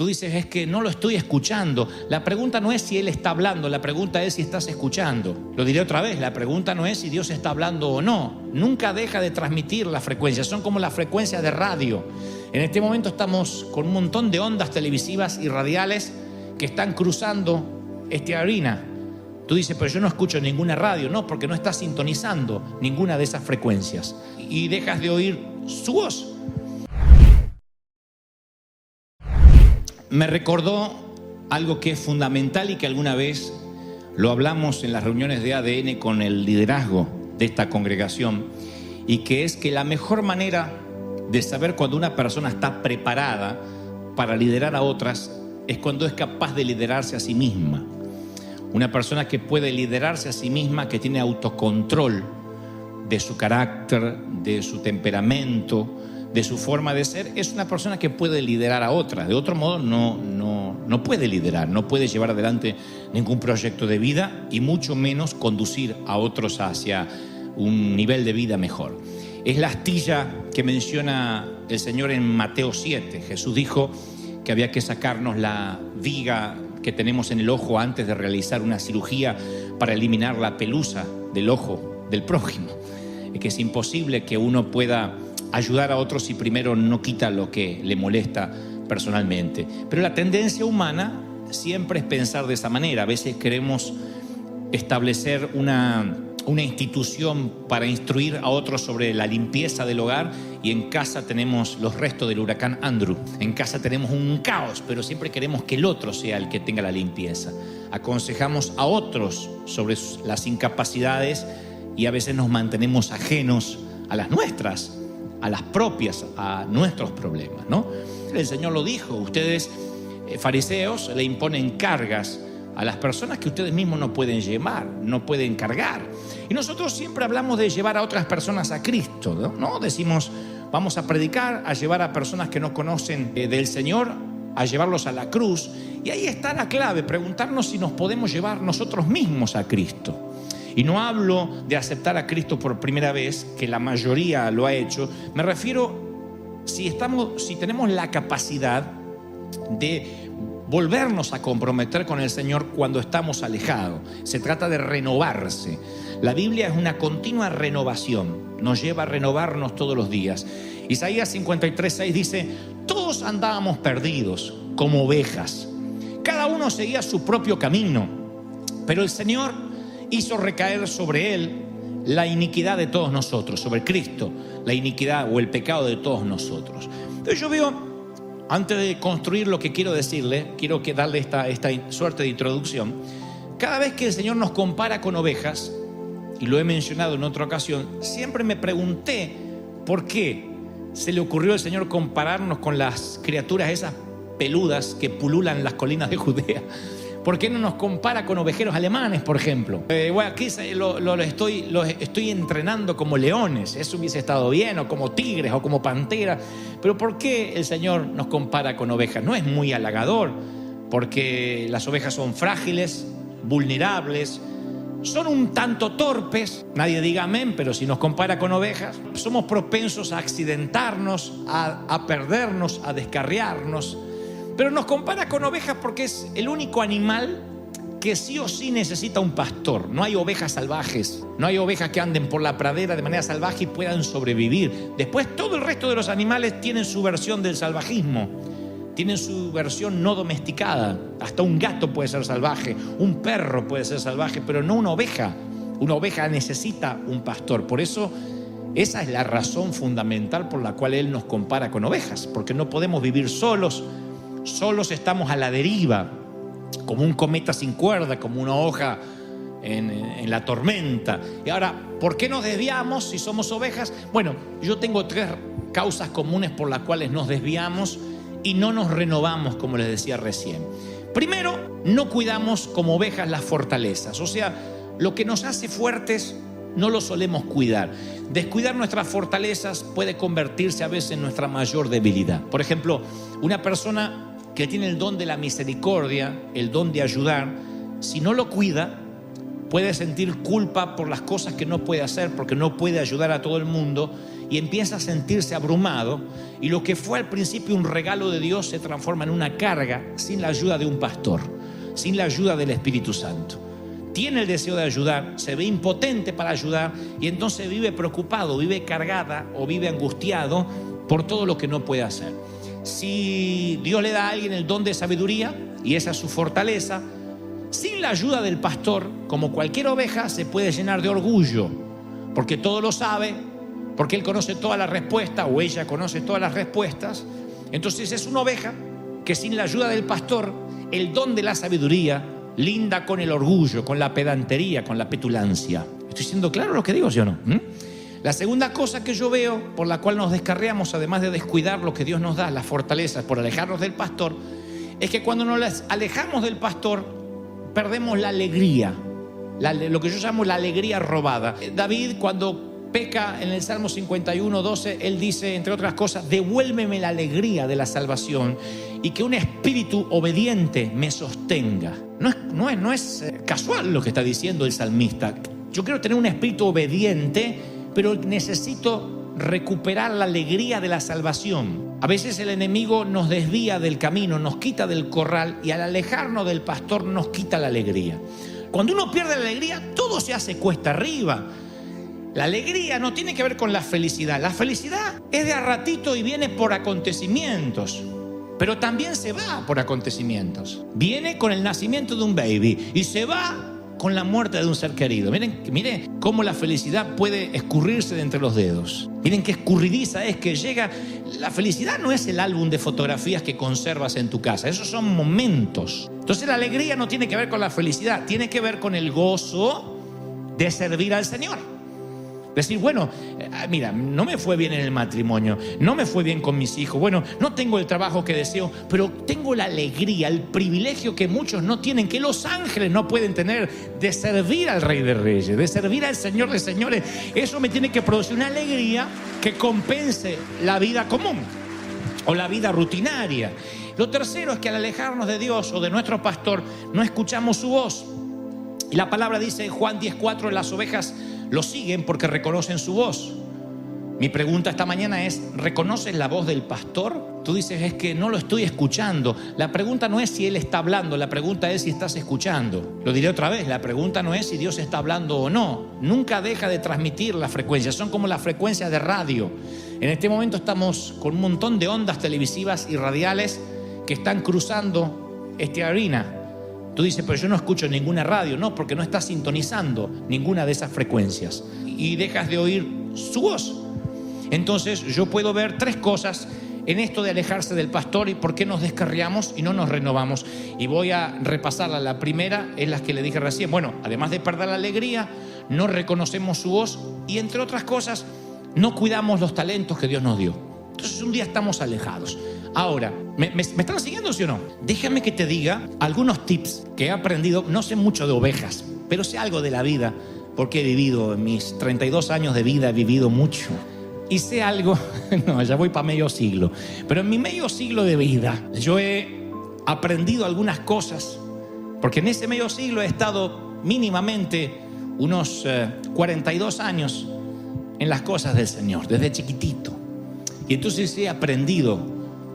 Tú dices, es que no lo estoy escuchando. La pregunta no es si Él está hablando, la pregunta es si estás escuchando. Lo diré otra vez, la pregunta no es si Dios está hablando o no. Nunca deja de transmitir las frecuencias, son como las frecuencias de radio. En este momento estamos con un montón de ondas televisivas y radiales que están cruzando esta arena. Tú dices, pero yo no escucho ninguna radio. No, porque no estás sintonizando ninguna de esas frecuencias y dejas de oír su voz. Me recordó algo que es fundamental y que alguna vez lo hablamos en las reuniones de ADN con el liderazgo de esta congregación, y que es que la mejor manera de saber cuando una persona está preparada para liderar a otras es cuando es capaz de liderarse a sí misma. Una persona que puede liderarse a sí misma, que tiene autocontrol de su carácter, de su temperamento, de su forma de ser, es una persona que puede liderar a otras. De otro modo no puede liderar, no puede llevar adelante ningún proyecto de vida y mucho menos conducir a otros hacia un nivel de vida mejor. Es la astilla que menciona el Señor en Mateo 7. Jesús dijo que había que sacarnos la viga que tenemos en el ojo antes de realizar una cirugía para eliminar la pelusa del ojo del prójimo. Es que es imposible que uno pueda ayudar a otros si primero no quita lo que le molesta personalmente. Pero la tendencia humana siempre es pensar de esa manera. A veces queremos establecer una institución para instruir a otros sobre la limpieza del hogar, y en casa tenemos los restos del huracán Andrew. En casa tenemos un caos, pero siempre queremos que el otro sea el que tenga la limpieza. Aconsejamos a otros sobre las incapacidades y a veces nos mantenemos ajenos a las nuestras, a las propias, a nuestros problemas, ¿no? El Señor lo dijo: ustedes, fariseos, le imponen cargas a las personas que ustedes mismos no pueden llevar, no pueden cargar. Y nosotros siempre hablamos de llevar a otras personas a Cristo, ¿no? Decimos, vamos a predicar, a llevar a personas que no conocen del Señor, a llevarlos a la cruz. Y ahí está la clave, preguntarnos si nos podemos llevar nosotros mismos a Cristo. Y no hablo de aceptar a Cristo por primera vez, que la mayoría lo ha hecho. Me refiero si tenemos la capacidad de volvernos a comprometer con el Señor cuando estamos alejados. Se trata de renovarse. La Biblia es una continua renovación, nos lleva a renovarnos todos los días. Isaías 53:6 dice: todos andábamos perdidos como ovejas, cada uno seguía su propio camino, pero el Señor hizo recaer sobre él la iniquidad de todos nosotros, sobre Cristo, la iniquidad o el pecado de todos nosotros. Entonces yo veo, antes de construir lo que quiero decirle, quiero darle esta suerte de introducción. Cada vez que el Señor nos compara con ovejas, y lo he mencionado en otra ocasión, siempre me pregunté por qué se le ocurrió al Señor compararnos con las criaturas esas peludas que pululan las colinas de Judea. ¿Por qué no nos compara con ovejeros alemanes, por ejemplo? Aquí los estoy entrenando como leones, eso hubiese estado bien, o como tigres, o como panteras. Pero ¿por qué el Señor nos compara con ovejas? No es muy halagador, porque las ovejas son frágiles, vulnerables, son un tanto torpes. Nadie diga amén, pero si nos compara con ovejas, somos propensos a accidentarnos, a perdernos, a descarriarnos. Pero nos compara con ovejas porque es el único animal que sí o sí necesita un pastor. No hay ovejas salvajes, no hay ovejas que anden por la pradera de manera salvaje y puedan sobrevivir. Después todo el resto de los animales tienen su versión del salvajismo, tienen su versión no domesticada. Hasta un gato puede ser salvaje, un perro puede ser salvaje, pero no una oveja. Una oveja necesita un pastor. Por eso esa es la razón fundamental por la cual Él nos compara con ovejas, porque no podemos vivir solos estamos a la deriva, como un cometa sin cuerda, como una hoja en la tormenta. Y ahora, ¿por qué nos desviamos si somos ovejas? Bueno, yo tengo 3 causas comunes por las cuales nos desviamos y no nos renovamos, como les decía recién. Primero, no cuidamos como ovejas las fortalezas, o sea, lo que nos hace fuertes no lo solemos cuidar. Descuidar nuestras fortalezas puede convertirse a veces en nuestra mayor debilidad. Por ejemplo, una persona que tiene el don de la misericordia, el don de ayudar, si no lo cuida, puede sentir culpa por las cosas que no puede hacer porque no puede ayudar a todo el mundo y empieza a sentirse abrumado, y lo que fue al principio un regalo de Dios se transforma en una carga sin la ayuda de un pastor, sin la ayuda del Espíritu Santo. Tiene el deseo de ayudar, se ve impotente para ayudar y entonces vive preocupado, vive cargada o vive angustiado por todo lo que no puede hacer. Si Dios le da a alguien el don de sabiduría y esa es su fortaleza, sin la ayuda del pastor, como cualquier oveja, se puede llenar de orgullo, porque todo lo sabe, porque él conoce todas las respuestas o ella conoce todas las respuestas. Entonces es una oveja que sin la ayuda del pastor, el don de la sabiduría linda con el orgullo, con la pedantería, con la petulancia. ¿Estoy siendo claro lo que digo, sí o no? La segunda cosa que yo veo por la cual nos descarriamos, además de descuidar lo que Dios nos da, las fortalezas por alejarnos del pastor, es que cuando nos alejamos del pastor perdemos la alegría, lo que yo llamo la alegría robada. David, cuando peca en el Salmo 51:12, él dice, entre otras cosas, devuélveme la alegría de la salvación y que un espíritu obediente me sostenga. No es casual lo que está diciendo el salmista. Yo quiero tener un espíritu obediente, pero necesito recuperar la alegría de la salvación. A veces el enemigo nos desvía del camino, nos quita del corral y al alejarnos del pastor nos quita la alegría. Cuando uno pierde la alegría, todo se hace cuesta arriba. La alegría no tiene que ver con la felicidad. La felicidad es de a ratito y viene por acontecimientos, pero también se va por acontecimientos. Viene con el nacimiento de un baby y se va con la muerte de un ser querido. Miren cómo la felicidad puede escurrirse de entre los dedos. Miren qué escurridiza es que llega. La felicidad no es el álbum de fotografías que conservas en tu casa. Esos son momentos. Entonces la alegría no tiene que ver con la felicidad, tiene que ver con el gozo de servir al Señor. Decir, bueno, mira, no me fue bien en el matrimonio, no me fue bien con mis hijos, bueno, no tengo el trabajo que deseo, pero tengo la alegría, el privilegio que muchos no tienen, que los ángeles no pueden tener, de servir al Rey de Reyes, de servir al Señor de Señores. Eso me tiene que producir una alegría que compense la vida común o la vida rutinaria. Lo tercero es que al alejarnos de Dios o de nuestro pastor, no escuchamos su voz. Y la palabra dice en Juan 10:4, las ovejas lo siguen porque reconocen su voz. Mi pregunta esta mañana es, ¿reconoces la voz del pastor? Tú dices, es que no lo estoy escuchando. La pregunta no es si él está hablando, la pregunta es si estás escuchando. Lo diré otra vez, la pregunta no es si Dios está hablando o no. Nunca deja de transmitir las frecuencias, son como las frecuencias de radio. En este momento estamos con un montón de ondas televisivas y radiales que están cruzando esta arena. Tú dices, pero yo no escucho ninguna radio. No, porque no estás sintonizando ninguna de esas frecuencias y dejas de oír su voz. Entonces yo puedo ver tres cosas en esto de alejarse del pastor y por qué nos descarriamos y no nos renovamos. Y voy a repasarla. La primera es la que le dije recién. Bueno, además de perder la alegría, no reconocemos su voz y, entre otras cosas, no cuidamos los talentos que Dios nos dio. Entonces un día estamos alejados. Ahora, ¿me están siguiendo, sí o no? Déjame que te diga algunos tips que he aprendido. No sé mucho de ovejas, pero sé algo de la vida, porque he vivido, en mis 32 años de vida he vivido mucho. Y sé algo, no, ya voy para medio siglo, pero en mi medio siglo de vida yo he aprendido algunas cosas, porque en ese medio siglo he estado mínimamente unos 42 años en las cosas del Señor, desde chiquitito. Y entonces he aprendido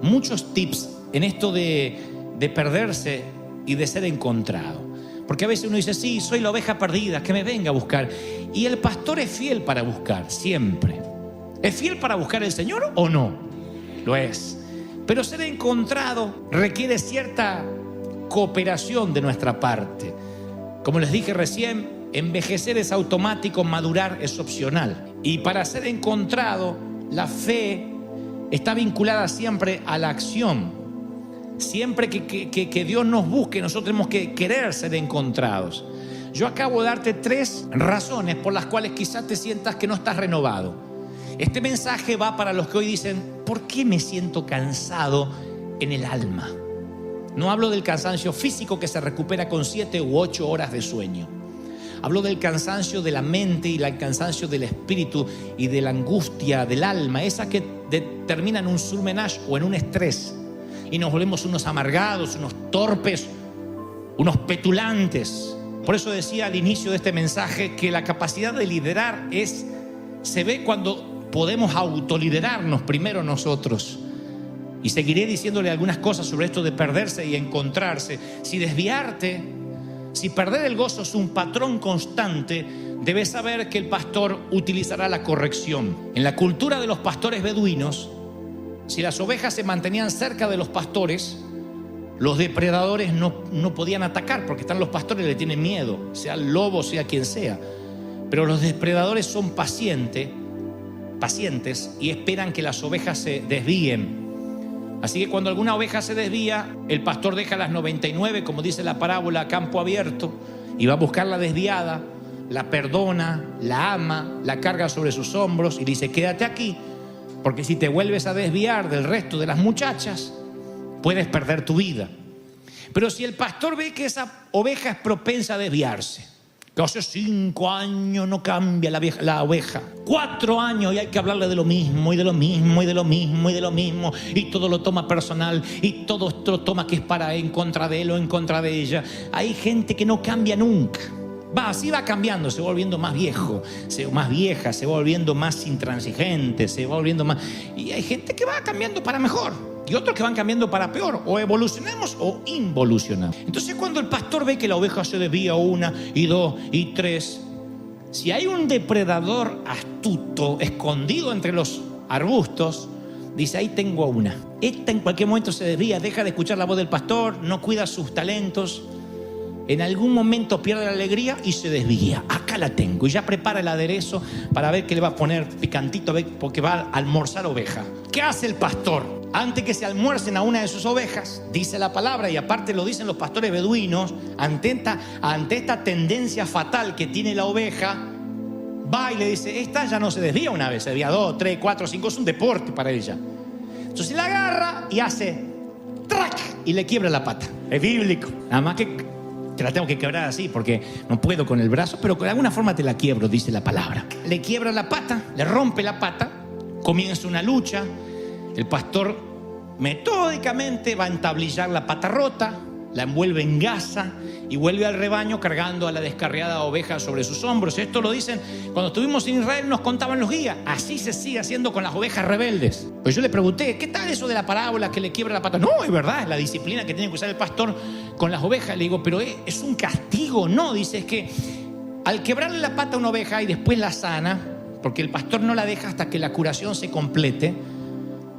muchos tips en esto de perderse y de ser encontrado. Porque a veces uno dice, sí, soy la oveja perdida, que me venga a buscar. Y el pastor es fiel para buscar, siempre. ¿Es fiel para buscar el Señor o no? Lo es. Pero ser encontrado requiere cierta cooperación de nuestra parte. Como les dije recién, envejecer es automático, madurar es opcional. Y para ser encontrado, la fe está vinculada siempre a la acción. Siempre que Dios nos busque, nosotros tenemos que querer ser encontrados. Yo acabo de darte 3 razones por las cuales quizás te sientas que no estás renovado. Este mensaje va para los que hoy dicen, ¿por qué me siento cansado en el alma? No hablo del cansancio físico que se recupera con 7 u 8 horas de sueño. Hablo del cansancio de la mente y el cansancio del espíritu y de la angustia del alma, esa que termina en un surmenage o en un estrés. Y nos volvemos unos amargados, unos torpes, unos petulantes. Por eso decía al inicio de este mensaje que la capacidad de liderar se ve cuando podemos autoliderarnos primero nosotros. Y seguiré diciéndole algunas cosas sobre esto de perderse y encontrarse. Si desviarte, si perder el gozo es un patrón constante, debes saber que el pastor utilizará la corrección. En la cultura de los pastores beduinos, si las ovejas se mantenían cerca de los pastores, los depredadores no podían atacar, porque están los pastores, le tienen miedo, sea el lobo, sea quien sea. Pero los depredadores son pacientes y esperan que las ovejas se desvíen. Así que cuando alguna oveja se desvía, el pastor deja las 99, como dice la parábola, a campo abierto, y va a buscar la desviada, la perdona, la ama, la carga sobre sus hombros y dice: quédate aquí, porque si te vuelves a desviar del resto de las muchachas, puedes perder tu vida. Pero si el pastor ve que esa oveja es propensa a desviarse, que hace 5 años no cambia la oveja, 4 años y hay que hablarle de lo mismo y de lo mismo y de lo mismo y de lo mismo, y todo lo toma personal y todo esto lo toma que es para en contra de él o en contra de ella. Hay gente que no cambia nunca. Así va cambiando, se va volviendo más viejo, más vieja, se va volviendo más intransigente, se va volviendo más... Y hay gente que va cambiando para mejor y otros que van cambiando para peor. O evolucionamos o involucionamos. Entonces cuando el pastor ve que la oveja se desvía 1 y 2 y 3, si hay un depredador astuto escondido entre los arbustos, dice: ahí tengo a una. Esta en cualquier momento se desvía, deja de escuchar la voz del pastor, no cuida sus talentos. En algún momento pierde la alegría y se desvía. Acá la tengo. Y ya prepara el aderezo para ver qué le va a poner picantito, porque va a almorzar oveja. ¿Qué hace el pastor? Antes que se almuercen a una de sus ovejas, dice la palabra, y aparte lo dicen los pastores beduinos, ante esta tendencia fatal que tiene la oveja, va y le dice: esta ya no se desvía una vez, se desvía 2, 3, 4, 5, es un deporte para ella. Entonces la agarra y hace ¡trac! Y le quiebra la pata. Es bíblico. Nada más que te la tengo que quebrar así porque no puedo con el brazo, pero de alguna forma te la quiebro, dice la palabra. Le quiebra la pata, le rompe la pata, comienza una lucha. El pastor metódicamente va a entablillar la pata rota, la envuelve en gasa y vuelve al rebaño cargando a la descarriada oveja sobre sus hombros. Esto lo dicen cuando estuvimos en Israel, nos contaban los guías. Así se sigue haciendo con las ovejas rebeldes. Pues yo le pregunté: ¿qué tal eso de la parábola que le quiebra la pata? No, es verdad, es la disciplina que tiene que usar el pastor con las ovejas. Le digo: pero es un castigo. No, dice, es que al quebrarle la pata a una oveja y después la sana, porque el pastor no la deja hasta que la curación se complete,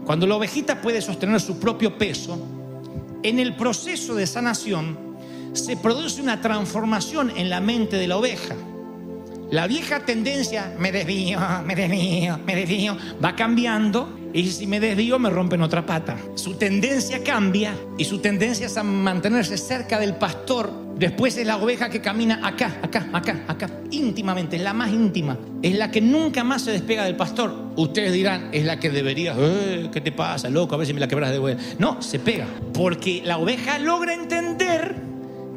cuando la ovejita puede sostener su propio peso, en el proceso de sanación se produce una transformación en la mente de la oveja. La vieja tendencia, me desvío, va cambiando, y si me desvío me rompen otra pata. Su tendencia cambia y su tendencia es a mantenerse cerca del pastor. Después es la oveja que camina acá, íntimamente, es la más íntima, es la que nunca más se despega del pastor. Ustedes dirán: es la que debería, ¿qué te pasa, loco? A ver si me la quebras de vuelta. No, se pega, porque la oveja logra entender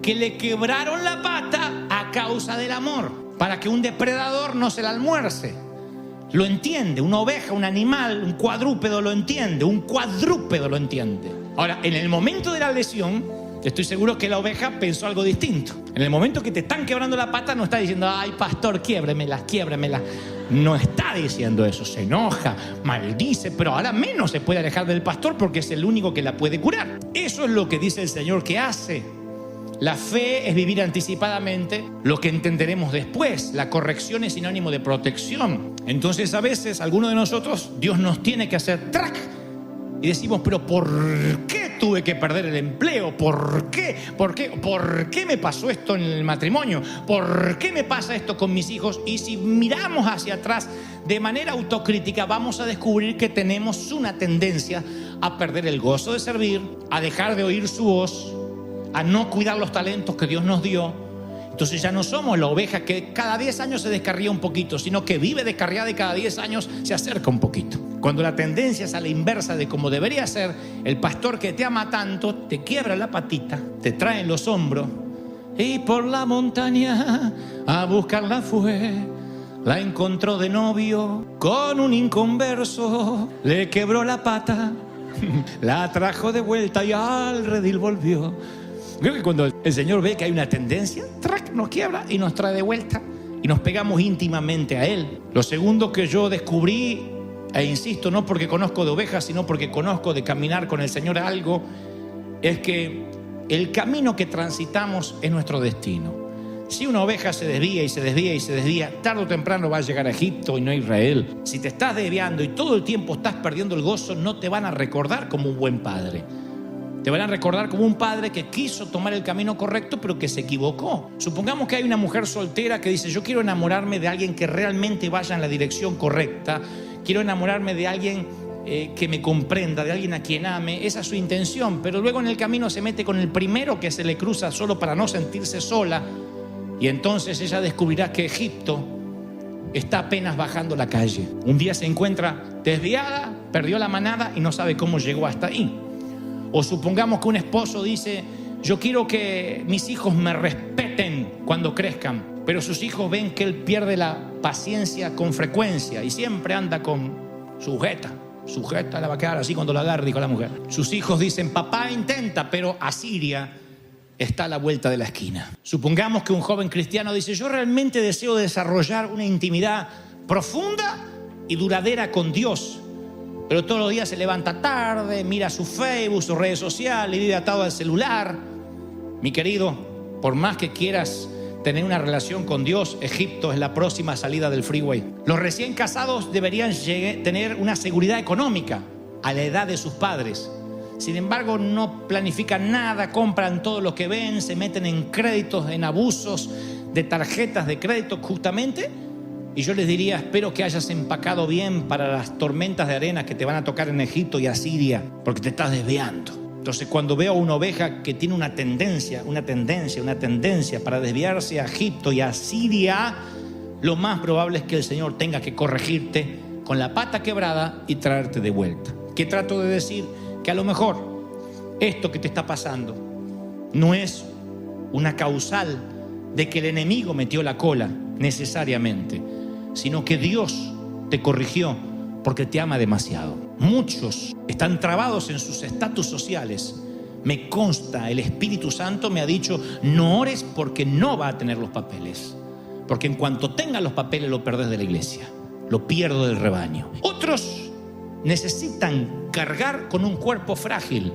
que le quebraron la pata a causa del amor, para que un depredador no se la almuerce. Lo entiende, una oveja, un animal, un cuadrúpedo lo entiende, Ahora, en el momento de la lesión, estoy seguro que la oveja pensó algo distinto. En el momento que te están quebrando la pata, no está diciendo: ay, pastor, quiébremela. No está diciendo eso, se enoja, maldice, pero ahora menos se puede alejar del pastor porque es el único que la puede curar. Eso es lo que dice el Señor que hace. La fe es vivir anticipadamente lo que entenderemos después. La corrección es sinónimo de protección. Entonces a veces, algunos de nosotros, Dios nos tiene que hacer ¡trac! Y decimos: pero ¿por qué tuve que perder el empleo? ¿Por qué? ¿Por qué me pasó esto en el matrimonio? ¿Por qué me pasa esto con mis hijos? Y si miramos hacia atrás de manera autocrítica, vamos a descubrir que tenemos una tendencia a perder el gozo de servir, a dejar de oír su voz, a no cuidar los talentos que Dios nos dio. Entonces ya no somos la oveja que cada 10 años se descarría un poquito, sino que vive descarriada y cada 10 años se acerca un poquito. Cuando la tendencia es a la inversa de como debería ser, el pastor que te ama tanto te quiebra la patita, te trae en los hombros y por la montaña a buscarla fue. La encontró de novio con un inconverso, le quebró la pata, la trajo de vuelta y al redil volvió. Creo que cuando el Señor ve que hay una tendencia, ¡trac! nos quiebra y nos trae de vuelta y nos pegamos íntimamente a Él. Lo segundo que yo descubrí, e insisto, no porque conozco de ovejas, sino porque conozco de caminar con el Señor algo, es que el camino que transitamos es nuestro destino. Si una oveja se desvía y se desvía y se desvía, tarde o temprano va a llegar a Egipto y no a Israel. Si te estás desviando y todo el tiempo estás perdiendo el gozo, no te van a recordar como un buen padre. Te van a recordar como un padre que quiso tomar el camino correcto, pero que se equivocó. Supongamos que hay una mujer soltera que dice: yo quiero enamorarme de alguien que realmente vaya en la dirección correcta. Quiero enamorarme de alguien que me comprenda, de alguien a quien ame. Esa es su intención, pero luego en el camino se mete con el primero que se le cruza solo para no sentirse sola. Y entonces ella descubrirá que Egipto está apenas bajando la calle. Un día se encuentra desviada, perdió la manada y no sabe cómo llegó hasta ahí. O supongamos que un esposo dice: yo quiero que mis hijos me respeten cuando crezcan, pero sus hijos ven que él pierde la paciencia con frecuencia y siempre anda con sujeta la va a quedar así cuando la agarre, dijo la mujer. Sus hijos dicen: papá intenta, pero Asiria está a la vuelta de la esquina. Supongamos que un joven cristiano dice: yo realmente deseo desarrollar una intimidad profunda y duradera con Dios, pero todos los días se levanta tarde, mira su Facebook, sus redes sociales, y vive atado al celular. Mi querido, por más que quieras tener una relación con Dios, Egipto es la próxima salida del freeway. Los recién casados deberían tener una seguridad económica a la edad de sus padres. Sin embargo, no planifican nada, compran todo lo que ven, se meten en créditos, en abusos de tarjetas de crédito justamente. Y yo les diría: espero que hayas empacado bien para las tormentas de arena que te van a tocar en Egipto y Asiria, porque te estás desviando. Entonces, cuando veo a una oveja que tiene una tendencia para desviarse a Egipto y a Asiria, lo más probable es que el Señor tenga que corregirte con la pata quebrada y traerte de vuelta. ¿Qué trato de decir? Que a lo mejor esto que te está pasando no es una causal de que el enemigo metió la cola necesariamente, sino que Dios te corrigió porque te ama demasiado. Muchos están trabados en sus estatus sociales. Me consta, el Espíritu Santo me ha dicho: no ores porque no va a tener los papeles, porque en cuanto tenga los papeles lo perdés de la iglesia, lo pierdo del rebaño. Otros necesitan cargar con un cuerpo frágil,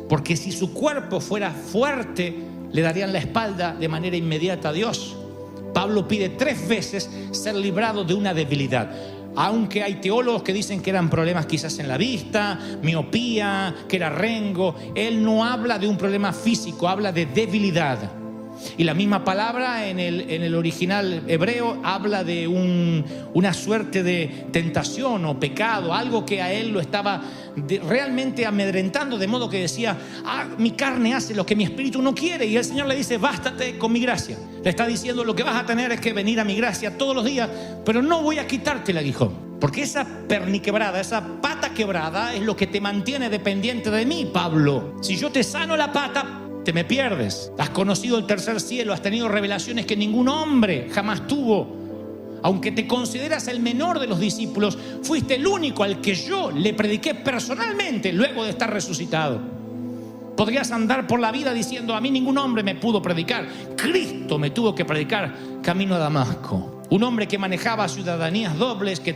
porque si su cuerpo fuera fuerte, le darían la espalda de manera inmediata a Dios. Pablo pide 3 veces ser librado de una debilidad. Aunque hay teólogos que dicen que eran problemas quizás en la vista, miopía, que era rengo, él no habla de un problema físico, habla de debilidad. Y la misma palabra en el original hebreo habla de una suerte de tentación o pecado, algo que a él lo estaba realmente amedrentando, de modo que decía: mi carne hace lo que mi espíritu no quiere. Y el Señor le dice: bástate con mi gracia. Le está diciendo: lo que vas a tener es que venir a mi gracia todos los días, pero no voy a quitarte el aguijón, porque esa perniquebrada, esa pata quebrada es lo que te mantiene dependiente de mí, Pablo. Si yo te sano la pata, te me pierdes. Has conocido el tercer cielo, has tenido revelaciones que ningún hombre jamás tuvo. Aunque te consideras el menor de los discípulos, fuiste el único al que yo le prediqué personalmente luego de estar resucitado. Podrías andar por la vida diciendo: a mí ningún hombre me pudo predicar. Cristo me tuvo que predicar camino a Damasco. Un hombre que manejaba ciudadanías dobles, que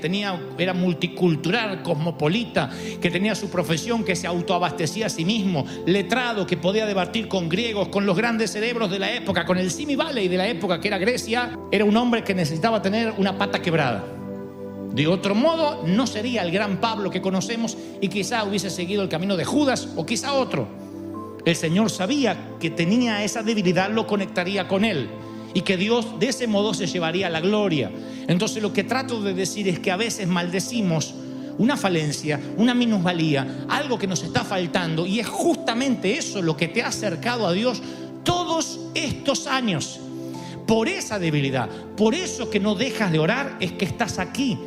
era multicultural, cosmopolita, que tenía su profesión, que se autoabastecía a sí mismo, letrado, que podía debatir con griegos, con los grandes cerebros de la época, con el Simi Valley de la época que era Grecia. Era un hombre que necesitaba tener una pata quebrada. De otro modo, no sería el gran Pablo que conocemos y quizá hubiese seguido el camino de Judas o quizá otro. El Señor sabía que tenía esa debilidad, lo conectaría con él, y que Dios de ese modo se llevaría la gloria. Entonces lo que trato de decir es que a veces maldecimos una falencia, una minusvalía, algo que nos está faltando, y es justamente eso lo que te ha acercado a Dios todos estos años. Por esa debilidad, por eso que no dejas de orar, es que estás aquí.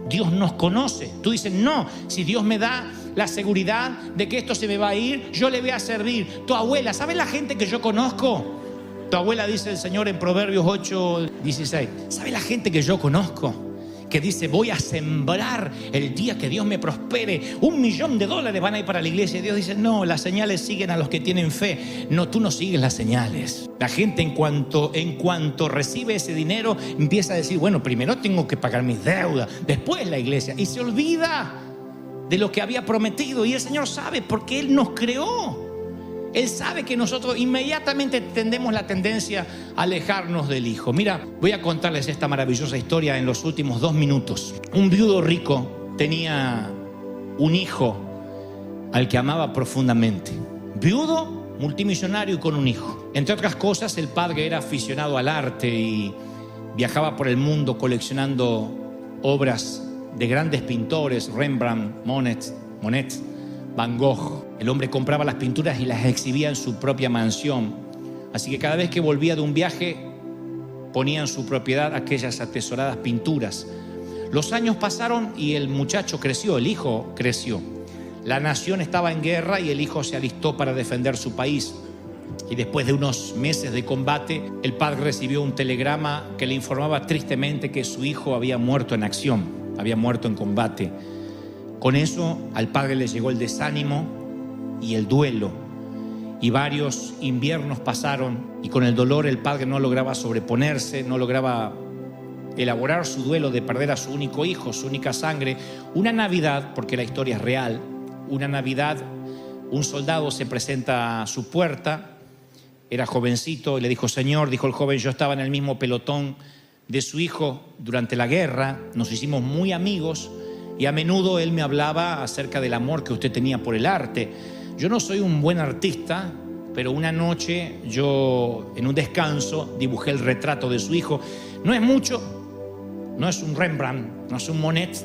Dios nos conoce. Tú dices: no, si Dios me da la seguridad de que esto se me va a ir, yo le voy a servir. Tu abuela, ¿sabes la gente que yo conozco? Tu abuela, dice el Señor en Proverbios 8:16, ¿sabe la gente que yo conozco? que dice: voy a sembrar el día que Dios me prospere, $1.000.000 van a ir para la iglesia. Y Dios dice: no, las señales siguen a los que tienen fe. No, tú no sigues las señales. La gente en cuanto recibe ese dinero empieza a decir: bueno, primero tengo que pagar mis deudas, después la iglesia, y se olvida de lo que había prometido. Y el Señor sabe, porque Él nos creó. Él sabe que nosotros inmediatamente tendemos la tendencia a alejarnos del Hijo. Mira, voy a contarles esta maravillosa historia en los últimos 2 minutos. Un viudo rico tenía un hijo al que amaba profundamente. Viudo, multimillonario y con un hijo. Entre otras cosas, el padre era aficionado al arte y viajaba por el mundo coleccionando obras de grandes pintores: Rembrandt, Monet, Van Gogh. El hombre compraba las pinturas y las exhibía en su propia mansión. Así que cada vez que volvía de un viaje, ponía en su propiedad aquellas atesoradas pinturas. Los años pasaron y el muchacho creció, el hijo creció. La nación estaba en guerra y el hijo se alistó para defender su país. Y después de unos meses de combate, el padre recibió un telegrama que le informaba tristemente que su hijo había muerto en acción, había muerto en combate. Con eso al padre le llegó el desánimo y el duelo, y varios inviernos pasaron, y con el dolor el padre no lograba sobreponerse, no lograba elaborar su duelo de perder a su único hijo, su única sangre. Una Navidad, porque la historia es real, una Navidad, un soldado se presenta a su puerta, era jovencito, y le dijo: Señor, dijo el joven, yo estaba en el mismo pelotón de su hijo durante la guerra, nos hicimos muy amigos, y a menudo él me hablaba acerca del amor que usted tenía por el arte. Yo no soy un buen artista, pero una noche yo, en un descanso, dibujé el retrato de su hijo. No es mucho, no es un Rembrandt, no es un Monet,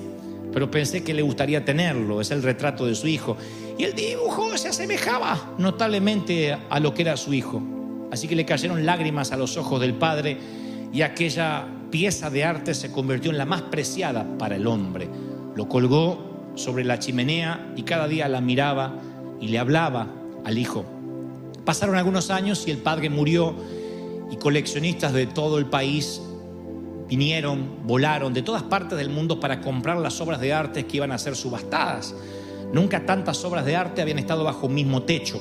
pero pensé que le gustaría tenerlo. Es el retrato de su hijo. Y el dibujo se asemejaba notablemente a lo que era su hijo. Así que le cayeron lágrimas a los ojos del padre, y aquella pieza de arte se convirtió en la más preciada para el hombre. Lo colgó sobre la chimenea y cada día la miraba y le hablaba al hijo. Pasaron algunos años y el padre murió, y coleccionistas de todo el país vinieron, volaron de todas partes del mundo para comprar las obras de arte que iban a ser subastadas. Nunca tantas obras de arte habían estado bajo un mismo techo.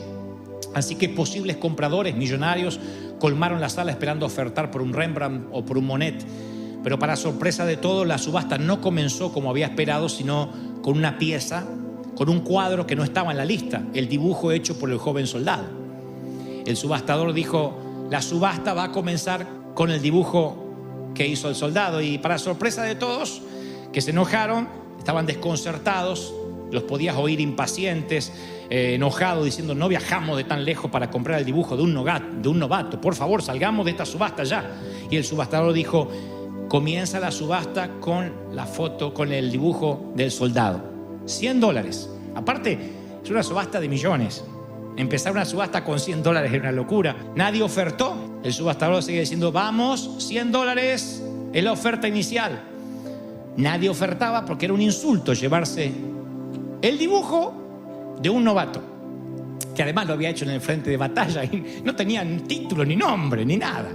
Así que posibles compradores millonarios colmaron la sala esperando ofertar por un Rembrandt o por un Monet. Pero para sorpresa de todos, la subasta no comenzó como había esperado, sino con una pieza, con un cuadro que no estaba en la lista, el dibujo hecho por el joven soldado. El subastador dijo: la subasta va a comenzar con el dibujo que hizo el soldado. Y para sorpresa de todos, que se enojaron, estaban desconcertados, los podías oír impacientes, enojados, diciendo: no viajamos de tan lejos para comprar el dibujo de un novato, por favor, salgamos de esta subasta ya. Y el subastador dijo: comienza la subasta con la foto, con el dibujo del soldado. $100. Aparte, es una subasta de millones. Empezar una subasta con $100 es una locura. Nadie ofertó. El subastador sigue diciendo: vamos, $100 es la oferta inicial. Nadie ofertaba porque era un insulto llevarse el dibujo de un novato, que además lo había hecho en el frente de batalla y no tenía ni título, ni nombre, ni nada.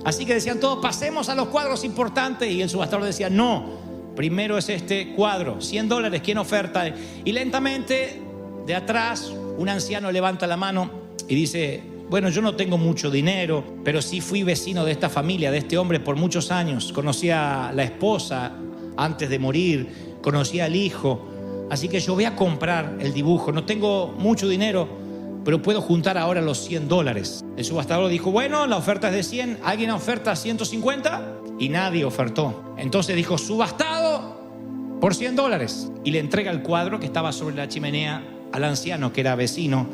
Así que decían todos: pasemos a los cuadros importantes. Y el subastador decía: no, primero es este cuadro, $100, ¿quién oferta? Y lentamente, de atrás, un anciano levanta la mano y dice: bueno, yo no tengo mucho dinero, pero sí fui vecino de esta familia, de este hombre por muchos años. Conocí a la esposa antes de morir, conocí al hijo, así que yo voy a comprar el dibujo. No tengo mucho dinero, pero puedo juntar ahora los $100. El subastador dijo: bueno, la oferta es de 100, ¿alguien oferta 150? Y nadie ofertó. Entonces dijo: subastado por $100. Y le entrega el cuadro que estaba sobre la chimenea al anciano, que era vecino.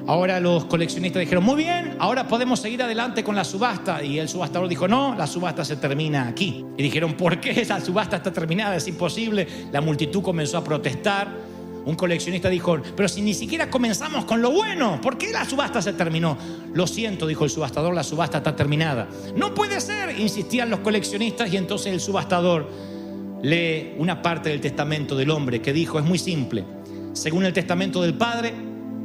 Ahora los coleccionistas dijeron: muy bien, ahora podemos seguir adelante con la subasta. Y el subastador dijo: no, la subasta se termina aquí. Y dijeron: ¿por qué? La subasta está terminada, es imposible. La multitud comenzó a protestar. Un coleccionista dijo: pero si ni siquiera comenzamos con lo bueno, ¿por qué la subasta se terminó? Lo siento, dijo el subastador, la subasta está terminada. No puede ser, insistían los coleccionistas. Y entonces el subastador lee una parte del testamento del hombre que dijo: es muy simple. Según el testamento del padre,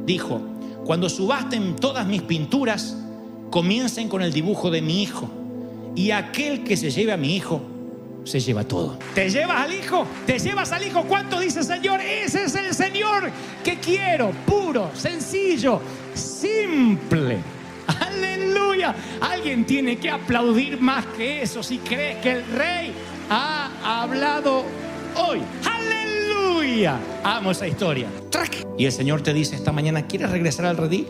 dijo: cuando subasten todas mis pinturas, comiencen con el dibujo de mi hijo, y aquel que se lleve a mi hijo se lleva todo. ¿Te llevas al Hijo? ¿Te llevas al Hijo? ¿Cuánto dice Señor? Ese es el Señor que quiero, puro, sencillo, simple. ¡Aleluya! Alguien tiene que aplaudir más que eso si cree que el Rey ha hablado hoy. ¡Aleluya! Amo esa historia. ¡Trac! Y el Señor te dice esta mañana, ¿quieres regresar al redil?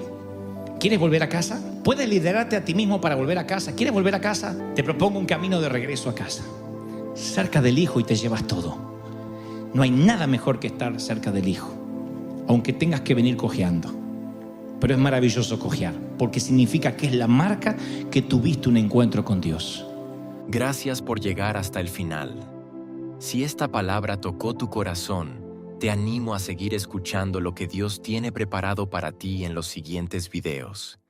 ¿Quieres volver a casa? ¿Puedes liderarte a ti mismo para volver a casa? ¿Quieres volver a casa? Te propongo un camino de regreso a casa. Cerca del Hijo y te llevas todo. No hay nada mejor que estar cerca del Hijo, aunque tengas que venir cojeando. Pero es maravilloso cojear, porque significa que es la marca que tuviste un encuentro con Dios. Gracias por llegar hasta el final. Si esta palabra tocó tu corazón, te animo a seguir escuchando lo que Dios tiene preparado para ti en los siguientes videos.